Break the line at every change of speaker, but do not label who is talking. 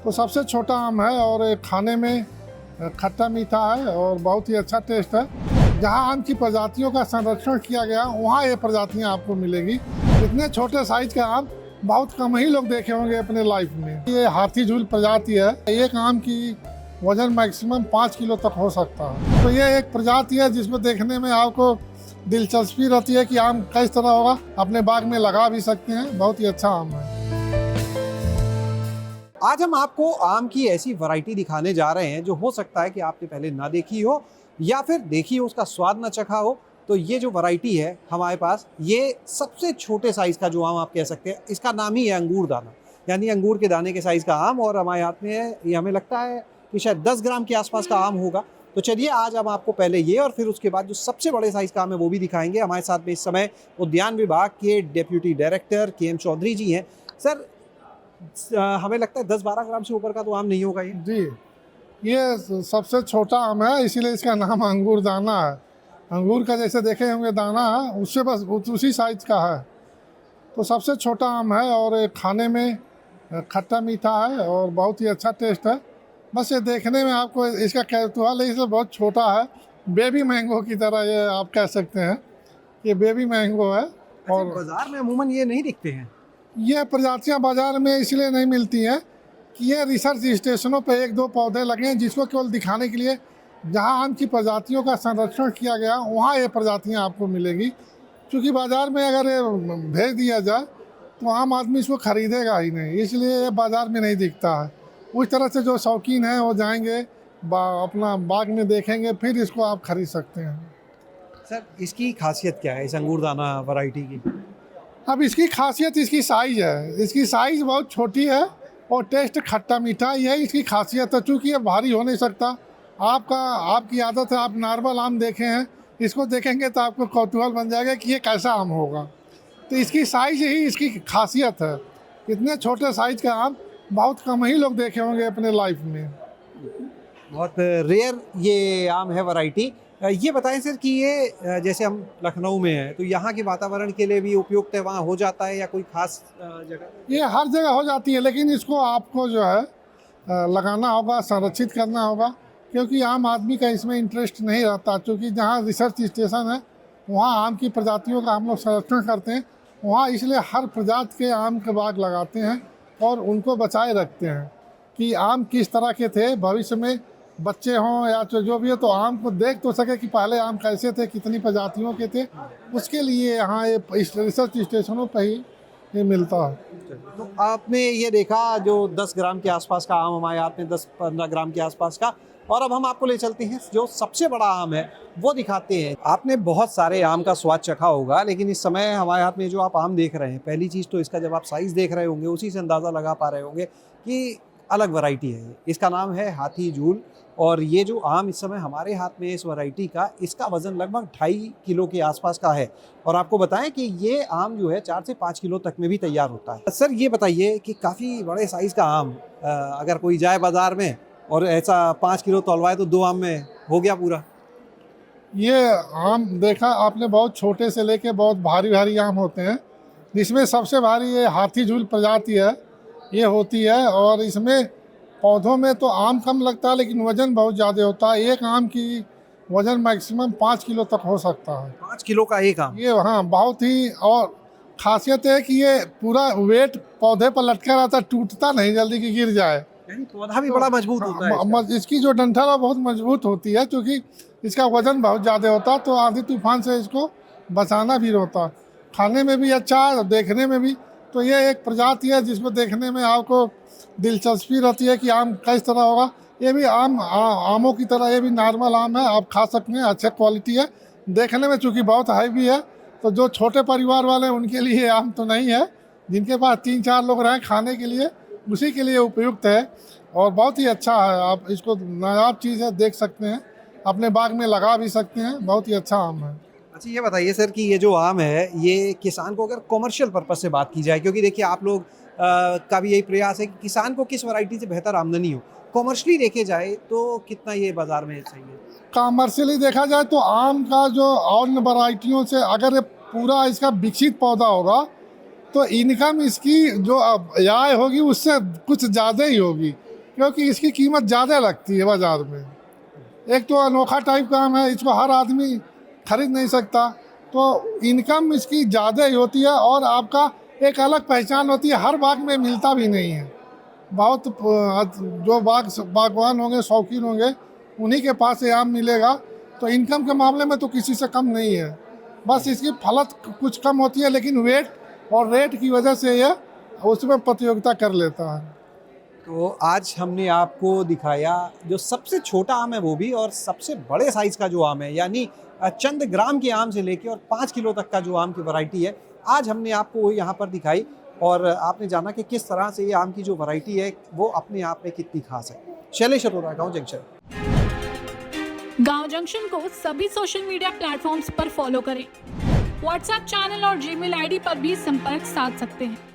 तो सबसे छोटा आम है और ये खाने में खट्टा मीठा है और बहुत ही अच्छा टेस्ट है। जहाँ आम की प्रजातियों का संरक्षण किया गया वहाँ ये प्रजातियाँ आपको मिलेगी। इतने छोटे साइज का आम बहुत कम ही लोग देखे होंगे अपने लाइफ में। ये हाथी झूल प्रजाति है। एक आम की वजन मैक्सिमम 5 किलो तक हो सकता है। तो ये एक प्रजाति है जिसको देखने में आपको दिलचस्पी रहती है कि आम किस तरह होगा। अपने बाग में लगा भी सकते हैं। बहुत ही अच्छा आम है।
आज हम आपको आम की ऐसी वैरायटी दिखाने जा रहे हैं जो हो सकता है कि आपने पहले ना देखी हो या फिर देखी हो, उसका स्वाद ना चखा हो। तो ये जो वैरायटी है हमारे पास, ये सबसे छोटे साइज़ का जो आम आप कह सकते हैं, इसका नाम ही है अंगूर दाना, यानी अंगूर के दाने के साइज़ का आम। और हमारे हाथ में है, ये हमें लगता है कि शायद 10 ग्राम के आसपास का आम होगा। तो चलिए आज हम आपको पहले ये और फिर उसके बाद जो सबसे बड़े साइज़ का आम है वो भी दिखाएंगे। हमारे साथ में इस समय उद्यान विभाग के डेप्यूटी डायरेक्टर KM चौधरी जी हैं। सर, हमें लगता है 10-12 ग्राम से ऊपर का तो आम नहीं होगा ये।
जी, ये सबसे छोटा आम है, इसीलिए इसका नाम अंगूर दाना है। अंगूर का जैसे देखे होंगे दाना है, उससे बस उसी साइज का है। तो सबसे छोटा आम है और ये खाने में खट्टा मीठा है और बहुत ही अच्छा टेस्ट है। बस ये देखने में आपको इसका कैतुहाल इसलिए बहुत छोटा है। बेबी मैंगो की तरह ये आप कह सकते हैं, ये बेबी मैंगो है। और
बाजार में अमूमन ये नहीं दिखते हैं।
ये प्रजातियां बाजार में इसलिए नहीं मिलती हैं कि ये रिसर्च स्टेशनों पे 1-2 पौधे लगे हैं जिसको केवल दिखाने के लिए। जहां आम की प्रजातियों का संरक्षण किया गया वहां ये प्रजातियां आपको मिलेगी। क्योंकि बाजार में अगर ये भेज दिया जाए तो आम आदमी इसको खरीदेगा ही नहीं, इसलिए ये बाजार में नहीं दिखता है। उस तरह से जो शौकीन हैं वो जाएंगे अपना बाग में देखेंगे, फिर इसको आप खरीद सकते हैं।
सर, इसकी खासियत क्या है इस अंगूरदाना वैरायटी की?
अब इसकी खासियत इसकी साइज़ है। इसकी साइज़ बहुत छोटी है और टेस्ट खट्टा मीठा ही है। इसकी खासियत है, चूँकि ये भारी हो नहीं सकता। आपकी आदत है, आप नॉर्मल आम देखे हैं, इसको देखेंगे तो आपको कौतूहल बन जाएगा कि ये कैसा आम होगा। तो इसकी साइज़ ही इसकी खासियत है। इतने छोटे साइज़ का आम बहुत कम ही लोग देखे होंगे अपने लाइफ में।
बहुत रेयर ये आम है वैरायटी। ये बताएं सर कि ये जैसे हम लखनऊ में हैं तो यहाँ के वातावरण के लिए भी उपयुक्त है, वहाँ हो जाता है या कोई खास जगह?
ये हर जगह हो जाती है, लेकिन इसको आपको जो है लगाना होगा, संरक्षित करना होगा। क्योंकि आम आदमी का इसमें इंटरेस्ट नहीं रहता। क्योंकि जहाँ रिसर्च स्टेशन है वहाँ आम की प्रजातियों का हम लोग संरक्षण करते हैं। वहाँ इसलिए हर प्रजाति के आम के बाग लगाते हैं और उनको बचाए रखते हैं कि आम किस तरह के थे, भविष्य में बच्चे हों या जो भी हो तो आम को देख तो सके कि पहले आम कैसे थे, कितनी प्रजातियों के थे। उसके लिए यहाँ ये इस रिसर्च स्टेशनों पर ही ये मिलता है।
तो आपने ये देखा जो 10 ग्राम के आसपास का आम हमारे हाथ में, 10-15 ग्राम के आसपास का। और अब हम आपको ले चलते हैं जो सबसे बड़ा आम है वो दिखाते हैं। आपने बहुत सारे आम का स्वाद चखा होगा, लेकिन इस समय हमारे हाथ में जो आप आम देख रहे हैं, पहली चीज़ तो इसका जब आप साइज़ देख रहे होंगे उसी से अंदाज़ा लगा पा रहे होंगे कि अलग वैरायटी है। इसका नाम है हाथी झूल। और ये जो आम इस समय हमारे हाथ में इस वैरायटी का, इसका वज़न लगभग 2.5 किलो के आसपास का है। और आपको बताएं कि ये आम जो है 4 से 5 किलो तक में भी तैयार होता है। सर, ये बताइए कि काफ़ी बड़े साइज़ का आम अगर कोई जाए बाज़ार में और ऐसा 5 किलो तौलवाए तो 2 आम में हो गया पूरा।
ये आम देखा आपने, बहुत छोटे से लेके बहुत भारी भारी आम होते हैं। जिसमें सबसे भारी ये हाथी झूल प्रजाति है, ये होती है। और इसमें पौधों में तो आम कम लगता है लेकिन वज़न बहुत ज़्यादा होता है। एक आम की वज़न मैक्सिमम 5 किलो तक हो सकता है।
5 किलो का एक आम?
ये हाँ, बहुत ही। और खासियत है कि ये पूरा वेट पौधे पर लटका रहता है, टूटता नहीं जल्दी कि गिर जाए।
यानी पौधा भी बड़ा मजबूत होता है इसका।
इसकी जो डंठल है बहुत मजबूत होती है, क्योंकि इसका वज़न बहुत ज़्यादा होता है। तो आंधी तूफान से इसको बचाना भी होता है। खाने में भी अच्छा है, देखने में भी। तो ये एक प्रजाति है जिसको देखने में आपको दिलचस्पी रहती है कि आम किस तरह होगा। ये भी आमों की तरह ये भी नॉर्मल आम है, आप खा सकते हैं। अच्छे क्वालिटी है देखने में, चूँकि बहुत हैवी है। तो जो छोटे परिवार वाले हैं उनके लिए आम तो नहीं है। जिनके पास 3-4 लोग रहें खाने के लिए, उसी के लिए उपयुक्त है। और बहुत ही अच्छा है, आप इसको नायाब चीज़ है, देख सकते हैं, अपने बाग में लगा भी सकते हैं। बहुत ही अच्छा आम है।
अच्छा, ये बताइए सर कि ये जो आम है ये किसान को, अगर कॉमर्शियल पर्पस से बात की जाए, क्योंकि देखिए आप लोग का भी यही प्रयास है कि किसान को किस वैरायटी से बेहतर आमदनी हो, कॉमर्शियली देखे जाए तो कितना ये बाज़ार में सही है?
कॉमर्शियली देखा जाए तो आम का जो और वैरायटियों से अगर ये पूरा इसका विकसित पौधा होगा तो इनकम इसकी जो आय होगी उससे कुछ ज़्यादा ही होगी। क्योंकि इसकी कीमत ज़्यादा लगती है बाज़ार में। एक तो अनोखा टाइप का आम है, इसको हर आदमी खरीद नहीं सकता, तो इनकम इसकी ज़्यादा ही होती है और आपका एक अलग पहचान होती है, हर बाग में मिलता भी नहीं है। बहुत जो बागवान होंगे, शौकीन होंगे, उन्हीं के पास ये आम मिलेगा। तो इनकम के मामले में तो किसी से कम नहीं है, बस इसकी फलत कुछ कम होती है, लेकिन वेट और रेट की वजह से ये उसमें प्रतियोगिता कर लेता है।
तो आज हमने आपको दिखाया जो सबसे छोटा आम है वो भी, और सबसे बड़े साइज का जो आम है, यानी चंद ग्राम के आम से लेके और 5 किलो तक का जो आम की वैरायटी है, आज हमने आपको यहाँ पर दिखाई। और आपने जाना कि किस तरह से ये आम की जो वैरायटी है वो अपने आप में कितनी खास है। शैलेश अरोड़ा, गाँव जंक्शन।
गांव जंक्शन को सभी सोशल मीडिया प्लेटफॉर्म्स पर फॉलो करें। व्हाट्सएप चैनल और जीमेल आईडी पर भी संपर्क साध सकते हैं।